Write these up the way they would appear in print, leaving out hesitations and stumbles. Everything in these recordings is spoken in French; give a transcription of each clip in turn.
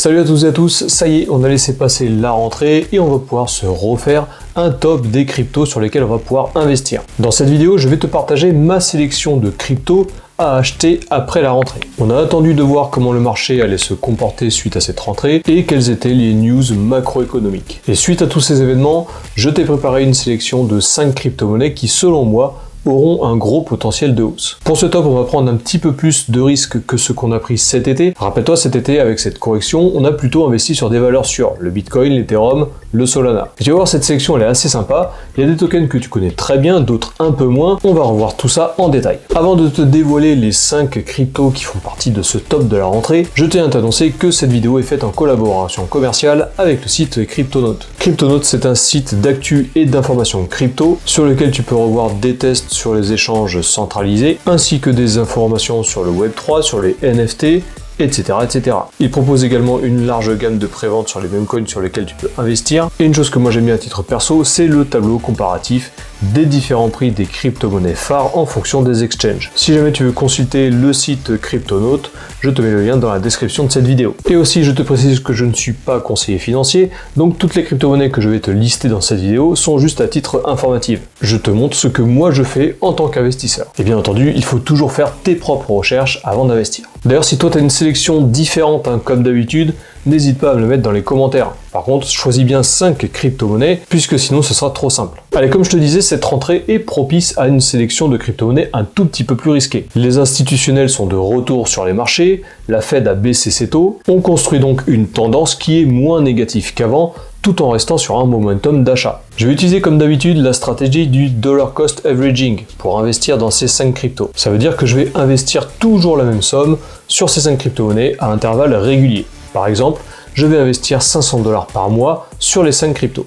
Salut à toutes et à tous, ça y est, on a laissé passer la rentrée et on va pouvoir se refaire un top des cryptos sur lesquels on va pouvoir investir. Dans cette vidéo, je vais te partager ma sélection de cryptos à acheter après la rentrée. On a attendu de voir comment le marché allait se comporter suite à cette rentrée et quelles étaient les news macroéconomiques. Et suite à tous ces événements, je t'ai préparé une sélection de 5 crypto-monnaies qui, selon moi, auront un gros potentiel de hausse. Pour ce top, on va prendre un petit peu plus de risques que ce qu'on a pris cet été. Rappelle-toi, cet été, avec cette correction, on a plutôt investi sur des valeurs sûres, le Bitcoin, l'Ethereum, le Solana. Et tu vas voir, cette sélection, elle est assez sympa. Il y a des tokens que tu connais très bien, d'autres un peu moins. On va revoir tout ça en détail. Avant de te dévoiler les 5 cryptos qui font partie de ce top de la rentrée, je tiens à t'annoncer que cette vidéo est faite en collaboration commerciale avec le site Cryptonote. Cryptonote, c'est un site d'actu et d'informations crypto sur lequel tu peux revoir des tests sur les échanges centralisés, ainsi que des informations sur le Web3, sur les NFT, etc., etc. Il propose également une large gamme de préventes sur les mêmes coins sur lesquels tu peux investir. Et une chose que moi j'aime bien à titre perso, c'est le tableau comparatif des différents prix des crypto-monnaies phares en fonction des exchanges. Si jamais tu veux consulter le site Cryptonote, je te mets le lien dans la description de cette vidéo. Et aussi, je te précise que je ne suis pas conseiller financier, donc toutes les crypto-monnaies que je vais te lister dans cette vidéo sont juste à titre informatif. Je te montre ce que moi je fais en tant qu'investisseur. Et bien entendu, il faut toujours faire tes propres recherches avant d'investir. D'ailleurs, si toi tu as une sélection différente, comme d'habitude, n'hésite pas à me le mettre dans les commentaires. Par contre, choisis bien 5 crypto-monnaies, puisque sinon ce sera trop simple. Allez, comme je te disais, cette rentrée est propice à une sélection de crypto-monnaies un tout petit peu plus risquée. Les institutionnels sont de retour sur les marchés, la Fed a baissé ses taux, on construit donc une tendance qui est moins négative qu'avant, tout en restant sur un momentum d'achat. Je vais utiliser comme d'habitude la stratégie du dollar cost averaging pour investir dans ces 5 cryptos. Ça veut dire que je vais investir toujours la même somme sur ces 5 crypto-monnaies à intervalles réguliers. Par exemple, je vais investir 500 $ par mois sur les 5 cryptos.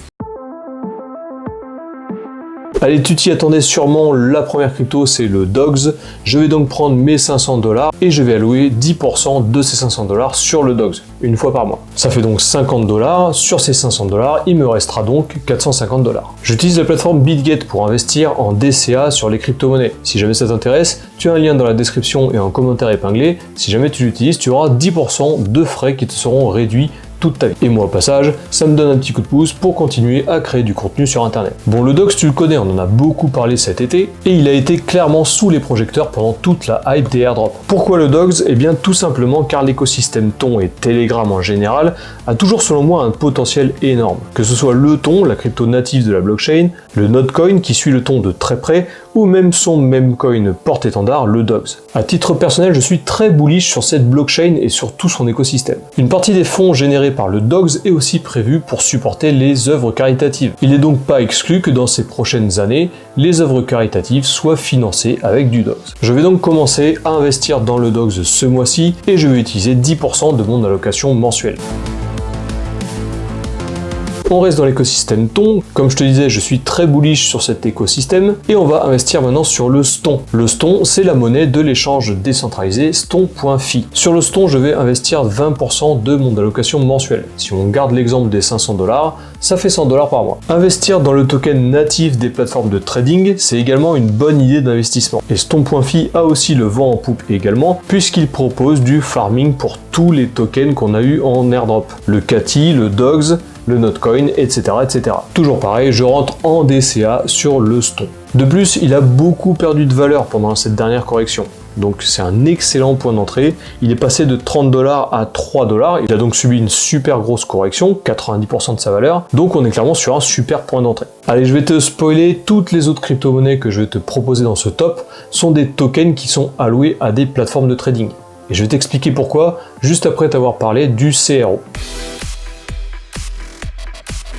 Allez, tu t'y attendais sûrement, la première crypto c'est le DOGS. Je vais donc prendre mes 500 $ et je vais allouer 10% de ces 500 $ sur le DOGS, une fois par mois. Ça fait donc 50 $. Sur ces 500 $, il me restera donc 450 $. J'utilise la plateforme BitGet pour investir en DCA sur les crypto-monnaies. Si jamais ça t'intéresse, tu as un lien dans la description et en commentaire épinglé. Si jamais tu l'utilises, tu auras 10% de frais qui te seront réduits toute ta vie. Et moi au passage, ça me donne un petit coup de pouce pour continuer à créer du contenu sur internet. Bon, le DOGS tu le connais, on en a beaucoup parlé cet été, et il a été clairement sous les projecteurs pendant toute la hype des airdrops. Pourquoi le DOGS? Eh bien tout simplement car l'écosystème Ton et Telegram en général a toujours selon moi un potentiel énorme. Que ce soit le Ton, la crypto native de la blockchain, le Notecoin qui suit le Ton de très près, ou même son même coin porte-étendard, le DOGS. À titre personnel, je suis très bullish sur cette blockchain et sur tout son écosystème. Une partie des fonds générés par le DOGS est aussi prévue pour supporter les œuvres caritatives. Il n'est donc pas exclu que dans ces prochaines années, les œuvres caritatives soient financées avec du DOGS. Je vais donc commencer à investir dans le DOGS ce mois-ci et je vais utiliser 10% de mon allocation mensuelle. On reste dans l'écosystème Ton. Comme je te disais, je suis très bullish sur cet écosystème et on va investir maintenant sur le STON. Le STON, c'est la monnaie de l'échange décentralisé Ston.fi. Sur le STON, je vais investir 20% de mon allocation mensuelle. Si on garde l'exemple des 500 $, ça fait 100 $ par mois. Investir dans le token natif des plateformes de trading, c'est également une bonne idée d'investissement. Et Ston.fi a aussi le vent en poupe également, puisqu'il propose du farming pour tous les tokens qu'on a eu en airdrop. Le KATI, le DOGS, le Notecoin, etc., etc. Toujours pareil, je rentre en DCA sur le STON. De plus, il a beaucoup perdu de valeur pendant cette dernière correction. Donc c'est un excellent point d'entrée. Il est passé de 30 $ à 3 $. Il a donc subi une super grosse correction, 90% de sa valeur. Donc on est clairement sur un super point d'entrée. Allez, je vais te spoiler, toutes les autres crypto-monnaies que je vais te proposer dans ce top sont des tokens qui sont alloués à des plateformes de trading. Et je vais t'expliquer pourquoi, juste après t'avoir parlé du CRO.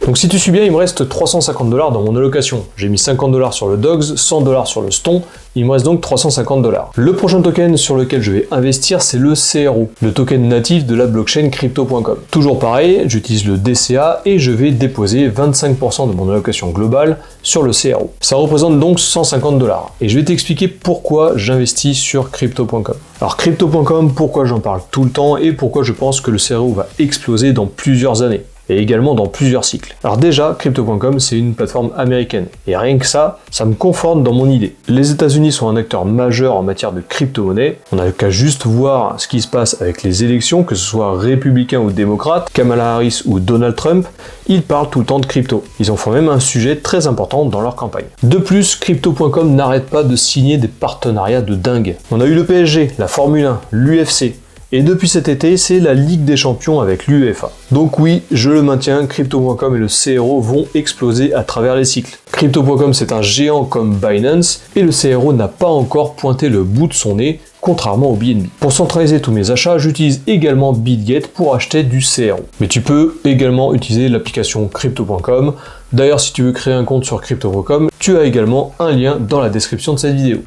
Donc si tu suis bien, il me reste 350 $ dans mon allocation. J'ai mis 50 $ sur le DOGS, 100 $ sur le STON, il me reste donc 350 $. Le prochain token sur lequel je vais investir, c'est le CRO, le token natif de la blockchain crypto.com. Toujours pareil, j'utilise le DCA et je vais déposer 25% de mon allocation globale sur le CRO. Ça représente donc 150 $. Et je vais t'expliquer pourquoi j'investis sur crypto.com. Alors crypto.com, pourquoi j'en parle tout le temps et pourquoi je pense que le CRO va exploser dans plusieurs années. et également dans plusieurs cycles. Alors déjà, Crypto.com c'est une plateforme américaine, et rien que ça me conforte dans mon idée. Les États-Unis sont un acteur majeur en matière de crypto-monnaie, on n'a qu'à juste voir ce qui se passe avec les élections, que ce soit républicains ou démocrates, Kamala Harris ou Donald Trump, ils parlent tout le temps de crypto. Ils en font même un sujet très important dans leur campagne. De plus, Crypto.com n'arrête pas de signer des partenariats de dingue. On a eu le PSG, la Formule 1, l'UFC, et depuis cet été, c'est la Ligue des Champions avec l'UEFA. Donc oui, je le maintiens, Crypto.com et le CRO vont exploser à travers les cycles. Crypto.com c'est un géant comme Binance, et le CRO n'a pas encore pointé le bout de son nez, contrairement au BNB. Pour centraliser tous mes achats, j'utilise également BitGet pour acheter du CRO. Mais tu peux également utiliser l'application Crypto.com. D'ailleurs, si tu veux créer un compte sur Crypto.com, tu as également un lien dans la description de cette vidéo.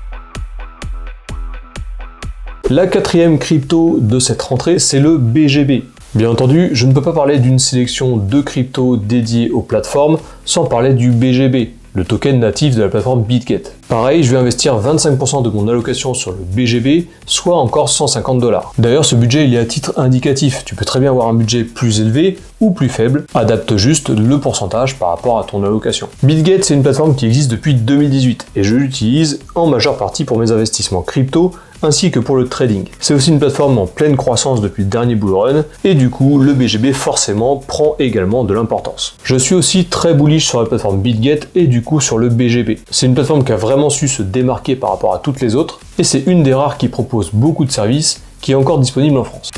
La quatrième crypto de cette rentrée, c'est le BGB. Bien entendu, je ne peux pas parler d'une sélection de cryptos dédiées aux plateformes sans parler du BGB, le token natif de la plateforme BitGet. Pareil, je vais investir 25% de mon allocation sur le BGB, soit encore 150 $. D'ailleurs, ce budget il est à titre indicatif, tu peux très bien avoir un budget plus élevé ou plus faible, adapte juste le pourcentage par rapport à ton allocation. BitGet, c'est une plateforme qui existe depuis 2018 et je l'utilise en majeure partie pour mes investissements crypto, ainsi que pour le trading. C'est aussi une plateforme en pleine croissance depuis le dernier bull run, et du coup, le BGB forcément prend également de l'importance. Je suis aussi très bullish sur la plateforme BitGet et du coup sur le BGB. C'est une plateforme qui a vraiment su se démarquer par rapport à toutes les autres, et c'est une des rares qui propose beaucoup de services, qui est encore disponible en France.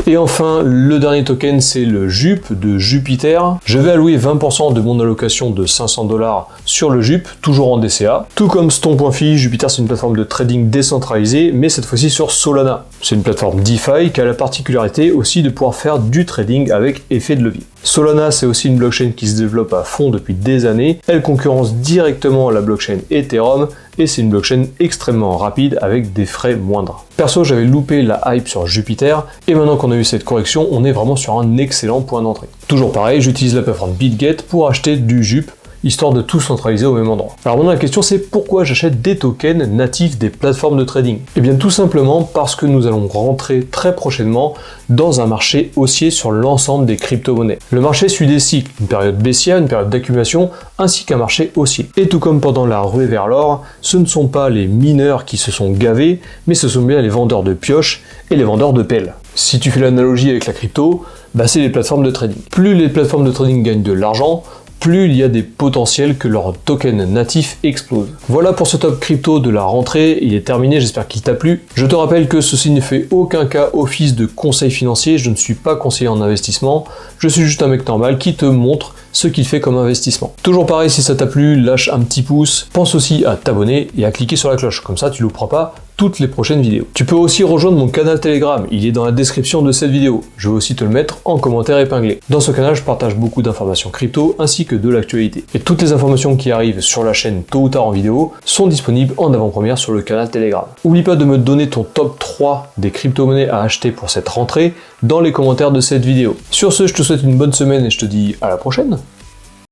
Et enfin, le dernier token, c'est le JUP de Jupiter. Je vais allouer 20% de mon allocation de 500 $ sur le JUP, toujours en DCA. Tout comme Ston.fi, Jupiter c'est une plateforme de trading décentralisée, mais cette fois-ci sur Solana. C'est une plateforme DeFi qui a la particularité aussi de pouvoir faire du trading avec effet de levier. Solana, c'est aussi une blockchain qui se développe à fond depuis des années. Elle concurrence directement la blockchain Ethereum et c'est une blockchain extrêmement rapide avec des frais moindres. Perso, j'avais loupé la hype sur Jupiter et maintenant qu'on a eu cette correction, on est vraiment sur un excellent point d'entrée. Toujours pareil, j'utilise la plateforme BitGet pour acheter du JUP, histoire de tout centraliser au même endroit. Alors maintenant la question c'est pourquoi j'achète des tokens natifs des plateformes de trading? Eh bien tout simplement parce que nous allons rentrer très prochainement dans un marché haussier sur l'ensemble des crypto-monnaies. Le marché suit des cycles, une période baissière, une période d'accumulation, ainsi qu'un marché haussier. Et tout comme pendant la ruée vers l'or, ce ne sont pas les mineurs qui se sont gavés, mais ce sont bien les vendeurs de pioches et les vendeurs de pelles. Si tu fais l'analogie avec la crypto, c'est les plateformes de trading. Plus les plateformes de trading gagnent de l'argent, plus il y a des potentiels que leur token natif explose. Voilà pour ce top crypto de la rentrée, il est terminé, j'espère qu'il t'a plu. Je te rappelle que ceci ne fait aucun cas office de conseil financier, je ne suis pas conseiller en investissement, je suis juste un mec normal qui te montre ce qu'il fait comme investissement. Toujours pareil, si ça t'a plu, lâche un petit pouce, pense aussi à t'abonner et à cliquer sur la cloche, comme ça tu ne louperas pas toutes les prochaines vidéos. Tu peux aussi rejoindre mon canal Telegram, il est dans la description de cette vidéo. Je vais aussi te le mettre en commentaire épinglé. Dans ce canal, je partage beaucoup d'informations crypto ainsi que de l'actualité. Et toutes les informations qui arrivent sur la chaîne tôt ou tard en vidéo sont disponibles en avant-première sur le canal Telegram. N'oublie pas de me donner ton top 3 des crypto-monnaies à acheter pour cette rentrée dans les commentaires de cette vidéo. Sur ce, je te souhaite une bonne semaine et je te dis à la prochaine.